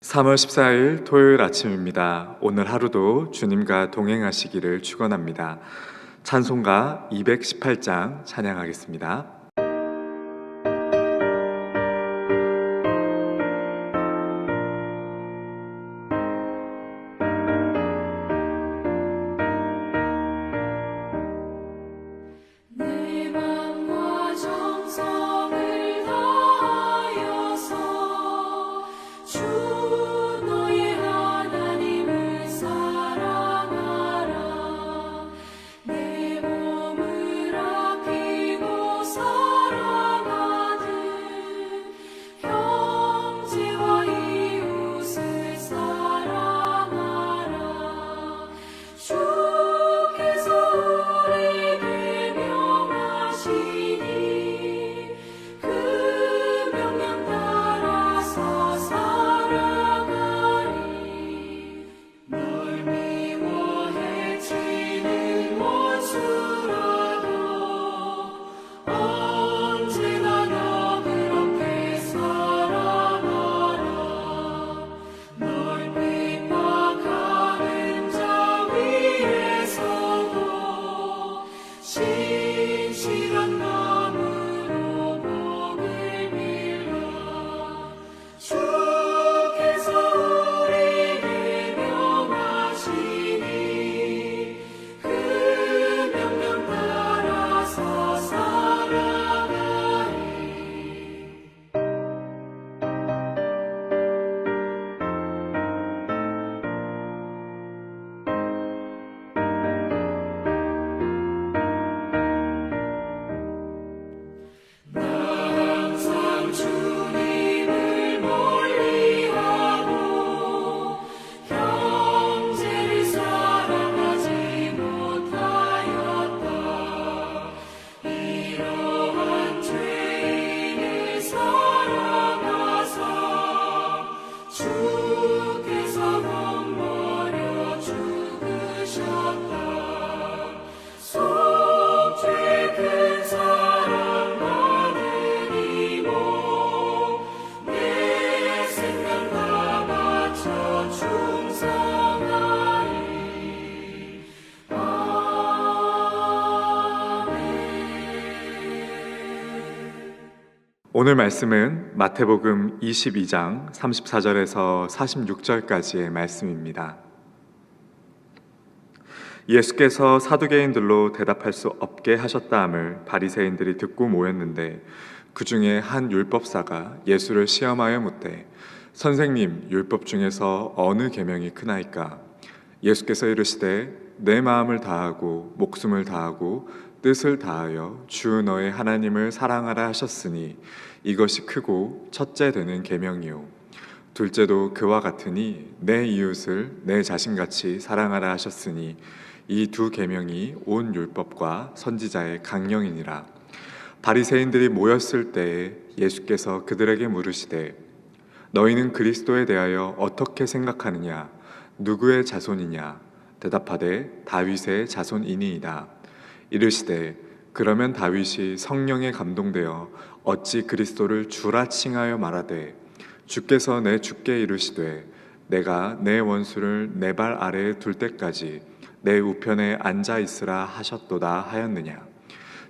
3월 14일 토요일 아침입니다. 오늘 하루도 주님과 동행하시기를 축원합니다. 찬송가 218장 찬양하겠습니다. 내 맘과 정성을 다하여서 주 너의 하나님을 사랑하라. 내 몸을 아끼고 사랑하듯 형제와 이웃을 사랑하라. 주께서 우리에게 명하시니 그 명령 따라서 살아가리. 널 미워해 치는 원수라도 언제나 너그럽게 사랑하라. 널 핍박하는 자 위에서도 신실한 마음으로 복을 빌라. 주께서 우리에게 명하시니 그 명령 따라서 살아가리. 항상 주님을 멀리하고 형제를 사랑하지 못하였다. 이러한 죄인을 사랑하사 주께서 몸버려 죽으셨다. 속죄 큰 사랑 받으리고 내 생명 다 바쳐 충성하리. 아멘. 오늘 말씀은 마태복음 22장 34절에서 46절까지의 말씀입니다. 예수께서 사두개인들로 대답할 수 없게 하셨다함을 바리새인들이 듣고 모였는데 그 중에 한 율법사가 예수를 시험하여 묻되 선생님, 율법 중에서 어느 계명이 크나이까? 예수께서 이르시되 내 마음을 다하고 목숨을 다하고 뜻을 다하여 주 너의 하나님을 사랑하라 하셨으니 이것이 크고 첫째 되는 계명이요 둘째도 그와 같으니 내 이웃을 내 자신같이 사랑하라 하셨으니 이 두 계명이 온 율법과 선지자의 강령이니라. 바리새인들이 모였을 때에 예수께서 그들에게 물으시되 너희는 그리스도에 대하여 어떻게 생각하느냐? 누구의 자손이냐? 대답하되 다윗의 자손이니이다. 이르시되 그러면 다윗이 성령에 감동되어 어찌 그리스도를 주라 칭하여 말하되 주께서 내 주께 이르시되 내가 내 원수를 내 발 아래에 둘 때까지 내 우편에 앉아 있으라 하셨도다 하였느냐?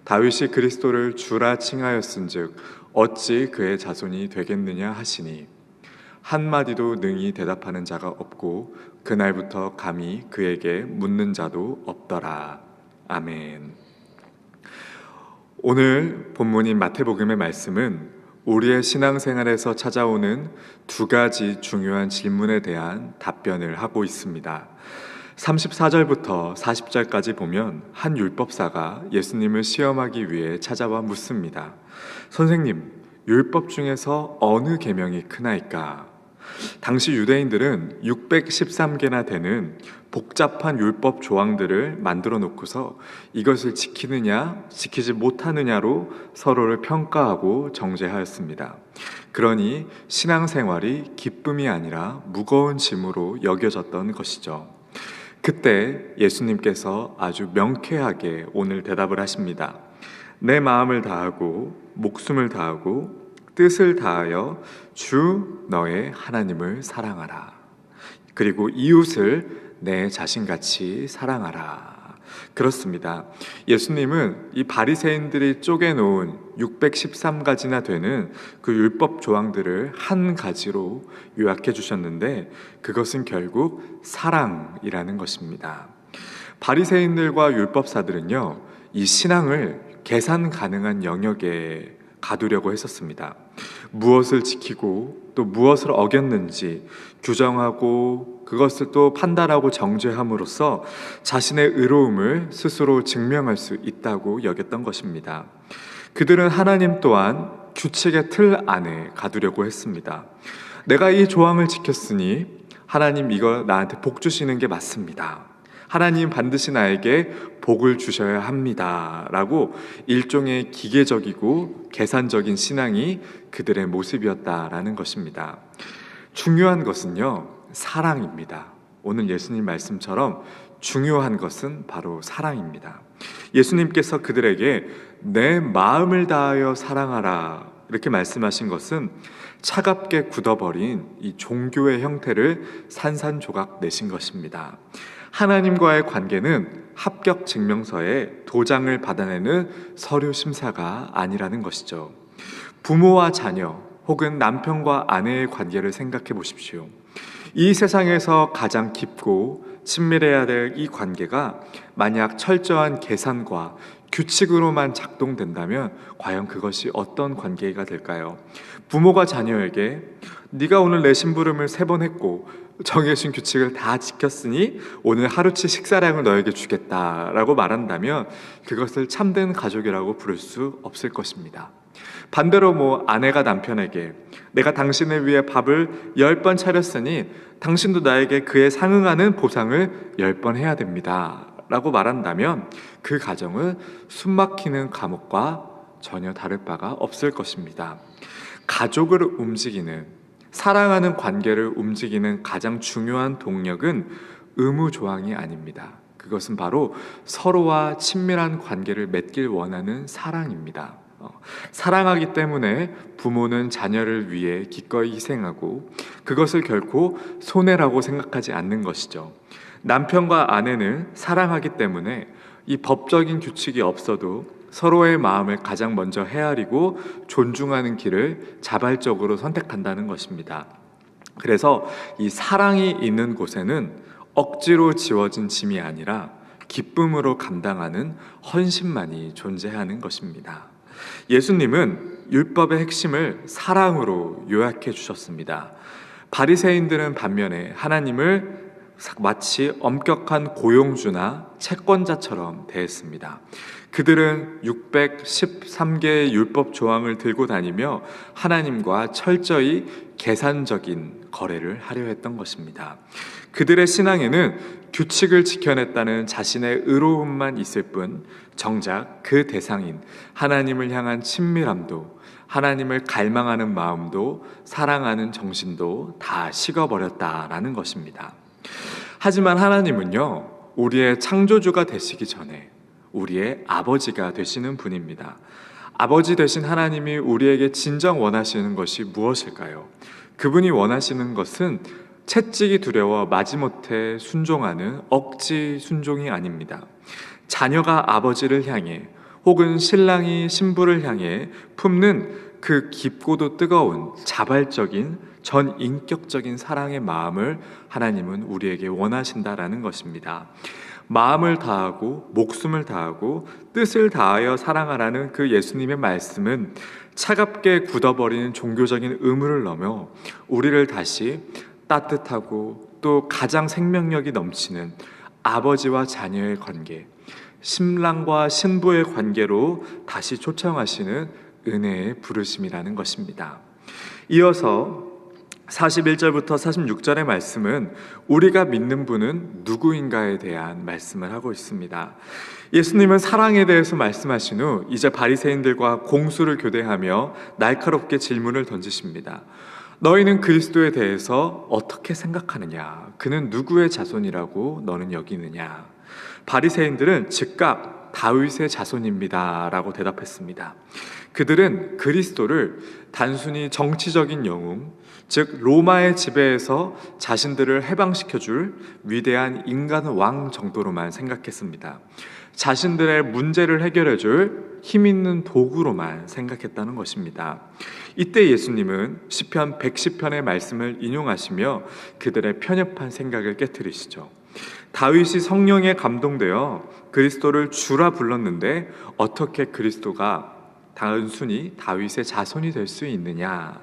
다윗이 그리스도를 주라 칭하였은즉 어찌 그의 자손이 되겠느냐 하시니 한마디도 능히 대답하는 자가 없고 그날부터 감히 그에게 묻는 자도 없더라. 아멘. 오늘 본문인 마태복음의 말씀은 우리의 신앙생활에서 찾아오는 두 가지 중요한 질문에 대한 답변을 하고 있습니다. 34절부터 40절까지 보면 한 율법사가 예수님을 시험하기 위해 찾아와 묻습니다. 선생님, 율법 중에서 어느 계명이 크나이까? 당시 유대인들은 613개나 되는 복잡한 율법 조항들을 만들어 놓고서 이것을 지키느냐 지키지 못하느냐로 서로를 평가하고 정죄하였습니다. 그러니 신앙생활이 기쁨이 아니라 무거운 짐으로 여겨졌던 것이죠. 그때 예수님께서 아주 명쾌하게 오늘 대답을 하십니다. 내 마음을 다하고 목숨을 다하고 뜻을 다하여 주 너의 하나님을 사랑하라. 그리고 이웃을 내 자신같이 사랑하라. 그렇습니다. 예수님은 이 바리새인들이 쪼개놓은 613가지나 되는 그 율법 조항들을 한 가지로 요약해 주셨는데, 그것은 결국 사랑이라는 것입니다. 바리새인들과 율법사들은요, 이 신앙을 계산 가능한 영역에 가두려고 했었습니다. 무엇을 지키고 또 무엇을 어겼는지 규정하고 그것을 또 판단하고 정죄함으로써 자신의 의로움을 스스로 증명할 수 있다고 여겼던 것입니다. 그들은 하나님 또한 규칙의 틀 안에 가두려고 했습니다. 내가 이 조항을 지켰으니 하나님 이거 나한테 복 주시는 게 맞습니다. 하나님 반드시 나에게 복을 주셔야 합니다. 라고 일종의 기계적이고 계산적인 신앙이 그들의 모습이었다라는 것입니다. 중요한 것은요, 사랑입니다. 오늘 예수님 말씀처럼 중요한 것은 바로 사랑입니다. 예수님께서 그들에게 내 마음을 다하여 사랑하라 이렇게 말씀하신 것은 차갑게 굳어버린 이 종교의 형태를 산산조각 내신 것입니다. 하나님과의 관계는 합격 증명서에 도장을 받아내는 서류 심사가 아니라는 것이죠. 부모와 자녀 혹은 남편과 아내의 관계를 생각해 보십시오. 이 세상에서 가장 깊고 친밀해야 될 이 관계가 만약 철저한 계산과 규칙으로만 작동된다면 과연 그것이 어떤 관계가 될까요? 부모가 자녀에게 네가 오늘 내 심부름을 3번 했고 정해진 규칙을 다 지켰으니 오늘 하루치 식사량을 너에게 주겠다라고 말한다면 그것을 참된 가족이라고 부를 수 없을 것입니다. 반대로 아내가 남편에게 내가 당신을 위해 밥을 10번 차렸으니 당신도 나에게 그에 상응하는 보상을 10번 해야 됩니다 라고 말한다면 그 가정은 숨막히는 감옥과 전혀 다를 바가 없을 것입니다. 가족을 움직이는, 사랑하는 관계를 움직이는 가장 중요한 동력은 의무조항이 아닙니다. 그것은 바로 서로와 친밀한 관계를 맺길 원하는 사랑입니다. 사랑하기 때문에 부모는 자녀를 위해 기꺼이 희생하고 그것을 결코 손해라고 생각하지 않는 것이죠. 남편과 아내는 사랑하기 때문에 이 법적인 규칙이 없어도 서로의 마음을 가장 먼저 헤아리고 존중하는 길을 자발적으로 선택한다는 것입니다. 그래서 이 사랑이 있는 곳에는 억지로 지워진 짐이 아니라 기쁨으로 감당하는 헌신만이 존재하는 것입니다. 예수님은 율법의 핵심을 사랑으로 요약해 주셨습니다. 바리새인들은 반면에 하나님을 마치 엄격한 고용주나 채권자처럼 대했습니다. 그들은 613개의 율법 조항을 들고 다니며 하나님과 철저히 계산적인 거래를 하려 했던 것입니다. 그들의 신앙에는 규칙을 지켜냈다는 자신의 의로움만 있을 뿐 정작 그 대상인 하나님을 향한 친밀함도, 하나님을 갈망하는 마음도, 사랑하는 정신도 다 식어버렸다라는 것입니다. 하지만 하나님은요, 우리의 창조주가 되시기 전에 우리의 아버지가 되시는 분입니다. 아버지 되신 하나님이 우리에게 진정 원하시는 것이 무엇일까요? 그분이 원하시는 것은 채찍이 두려워 마지못해 순종하는 억지 순종이 아닙니다. 자녀가 아버지를 향해 혹은 신랑이 신부를 향해 품는 그 깊고도 뜨거운 자발적인 전인격적인 사랑의 마음을 하나님은 우리에게 원하신다라는 것입니다. 마음을 다하고 목숨을 다하고 뜻을 다하여 사랑하라는 그 예수님의 말씀은 차갑게 굳어버리는 종교적인 의무를 넘어 우리를 다시 따뜻하고 또 가장 생명력이 넘치는 아버지와 자녀의 관계, 신랑과 신부의 관계로 다시 초청하시는 은혜의 부르심이라는 것입니다. 이어서 41절부터 46절의 말씀은 우리가 믿는 분은 누구인가에 대한 말씀을 하고 있습니다. 예수님은 사랑에 대해서 말씀하신 후 이제 바리새인들과 공수를 교대하며 날카롭게 질문을 던지십니다. 너희는 그리스도에 대해서 어떻게 생각하느냐? 그는 누구의 자손이라고 너는 여기느냐? 바리새인들은 즉각 다윗의 자손입니다 라고 대답했습니다. 그들은 그리스도를 단순히 정치적인 영웅, 즉 로마의 지배에서 자신들을 해방시켜줄 위대한 인간 왕 정도로만 생각했습니다. 자신들의 문제를 해결해줄 힘있는 도구로만 생각했다는 것입니다. 이때 예수님은 시편 110편의 말씀을 인용하시며 그들의 편협한 생각을 깨트리시죠. 다윗이 성령에 감동되어 그리스도를 주라 불렀는데 어떻게 그리스도가 단순히 다윗의 자손이 될 수 있느냐?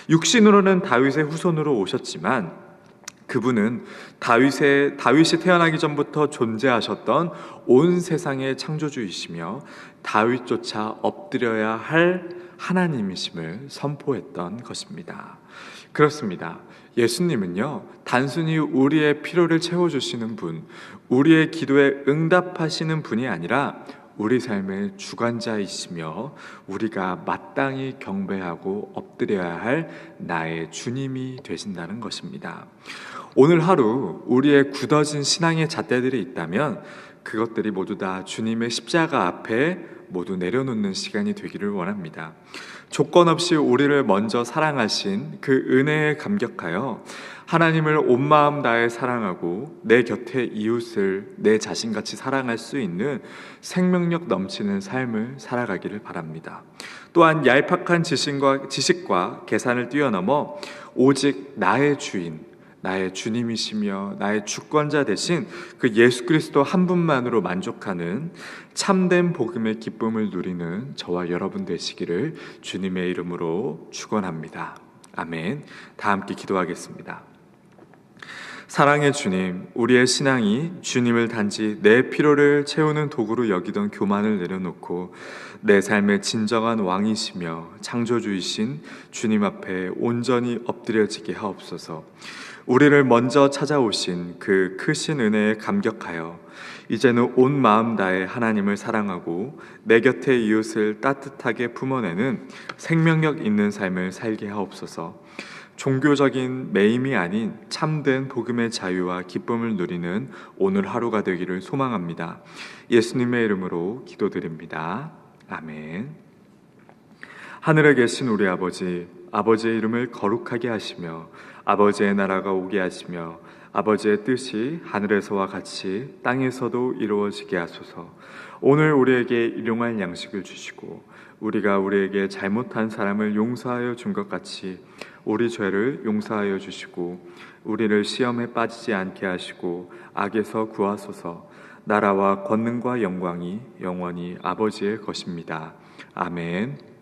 육신으로는 다윗의 후손으로 오셨지만 그분은 다윗이 태어나기 전부터 존재하셨던 온 세상의 창조주이시며 다윗조차 엎드려야 할 하나님이심을 선포했던 것입니다. 그렇습니다. 예수님은요, 단순히 우리의 필요를 채워주시는 분, 우리의 기도에 응답하시는 분이 아니라 우리 삶의 주관자이시며 우리가 마땅히 경배하고 엎드려야 할 나의 주님이 되신다는 것입니다. 오늘 하루 우리의 굳어진 신앙의 잣대들이 있다면 그것들이 모두 다 주님의 십자가 앞에 모두 내려놓는 시간이 되기를 원합니다. 조건 없이 우리를 먼저 사랑하신 그 은혜에 감격하여 하나님을 온 마음 다해 사랑하고 내 곁에 이웃을 내 자신같이 사랑할 수 있는 생명력 넘치는 삶을 살아가기를 바랍니다. 또한 얄팍한 지식과 계산을 뛰어넘어 오직 나의 주인, 나의 주님이시며 나의 주권자 되신 그 예수 그리스도 한 분만으로 만족하는 참된 복음의 기쁨을 누리는 저와 여러분 되시기를 주님의 이름으로 축원합니다. 아멘. 다 함께 기도하겠습니다. 사랑의 주님, 우리의 신앙이 주님을 단지 내 필요를 채우는 도구로 여기던 교만을 내려놓고 내 삶의 진정한 왕이시며 창조주이신 주님 앞에 온전히 엎드려지게 하옵소서. 우리를 먼저 찾아오신 그 크신 은혜에 감격하여 이제는 온 마음 다해 하나님을 사랑하고 내 곁의 이웃을 따뜻하게 품어내는 생명력 있는 삶을 살게 하옵소서. 종교적인 매임이 아닌 참된 복음의 자유와 기쁨을 누리는 오늘 하루가 되기를 소망합니다. 예수님의 이름으로 기도드립니다. 아멘. 하늘에 계신 우리 아버지, 아버지의 이름을 거룩하게 하시며 아버지의 나라가 오게 하시며 아버지의 뜻이 하늘에서와 같이 땅에서도 이루어지게 하소서. 오늘 우리에게 일용할 양식을 주시고 우리가 우리에게 잘못한 사람을 용서하여 준 것 같이 우리 죄를 용서하여 주시고 우리를 시험에 빠지지 않게 하시고 악에서 구하소서. 나라와 권능과 영광이 영원히 아버지의 것입니다. 아멘.